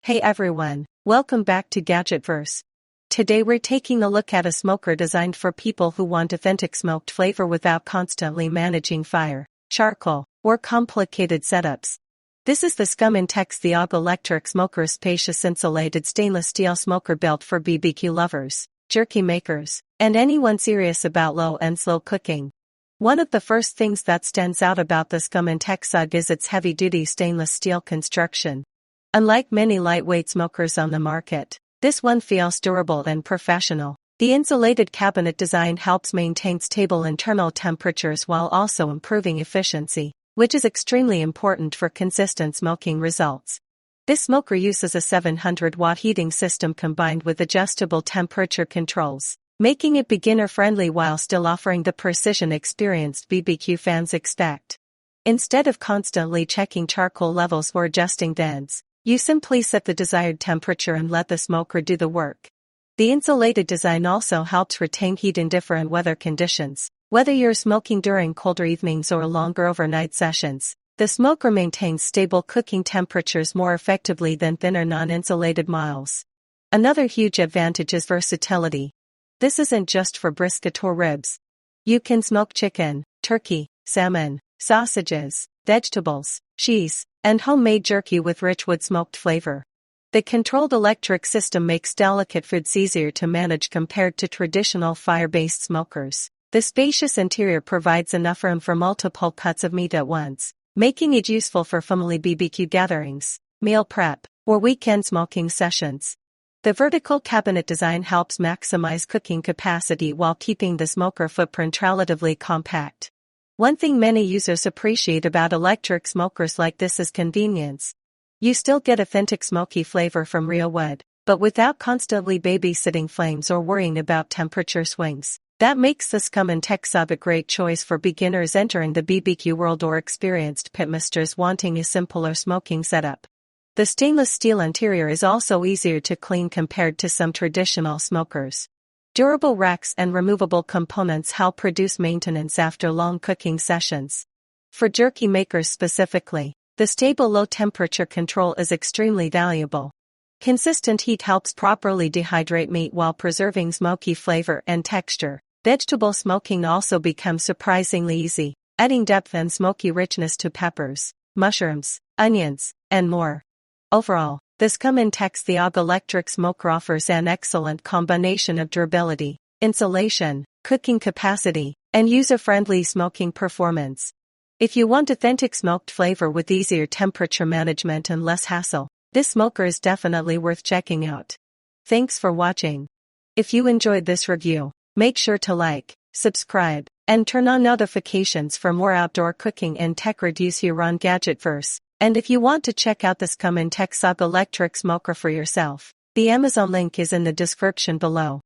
Hey everyone, welcome back to GadgetVerse. Today we're taking a look at a smoker designed for people who want authentic smoked flavor without constantly managing fire, charcoal, or complicated setups. This is the SmokinTex the all-electric smoker Spacious insulated stainless steel smoker built for BBQ lovers, jerky makers, and anyone serious about low and slow cooking. One of the first things that stands out about the SmokinTex UG is its heavy-duty stainless steel construction. Unlike many lightweight smokers on the market, this one feels durable and professional. The insulated cabinet design helps maintain stable internal temperatures while also improving efficiency, which is extremely important for consistent smoking results. This smoker uses a 700-watt heating system combined with adjustable temperature controls, making it beginner-friendly while still offering the precision experienced BBQ fans expect. Instead of constantly checking charcoal levels or adjusting vents, you simply set the desired temperature and let the smoker do the work. The insulated design also helps retain heat in different weather conditions. Whether you're smoking during colder evenings or longer overnight sessions, the smoker maintains stable cooking temperatures more effectively than thinner non-insulated models. Another huge advantage is versatility. This isn't just for brisket or ribs. You can smoke chicken, turkey, salmon, sausages, vegetables, cheese, and homemade jerky with rich wood-smoked flavor. The controlled electric system makes delicate foods easier to manage compared to traditional fire-based smokers. The spacious interior provides enough room for multiple cuts of meat at once, making it useful for family BBQ gatherings, meal prep, or weekend smoking sessions. The vertical cabinet design helps maximize cooking capacity while keeping the smoker footprint relatively compact. One thing many users appreciate about electric smokers like this is convenience. You still get authentic smoky flavor from real wood, but without constantly babysitting flames or worrying about temperature swings. That makes the SmokinTex UG a great choice for beginners entering the BBQ world or experienced pitmasters wanting a simpler smoking setup. The stainless steel interior is also easier to clean compared to some traditional smokers. Durable racks and removable components help reduce maintenance after long cooking sessions. For jerky makers specifically, the stable low-temperature control is extremely valuable. Consistent heat helps properly dehydrate meat while preserving smoky flavor and texture. Vegetable smoking also becomes surprisingly easy, adding depth and smoky richness to peppers, mushrooms, onions, and more. Overall, the SmokinTex the UG electric smoker offers an excellent combination of durability, insulation, cooking capacity, and user-friendly smoking performance. If you want authentic smoked flavor with easier temperature management and less hassle, this smoker is definitely worth checking out. Thanks for watching. If you enjoyed this review, make sure to like, subscribe, and turn on notifications for more outdoor cooking and tech reviews here on GadgetVerse. And if you want to check out the SmokinTex UG electric smoker for yourself, the Amazon link is in the description below.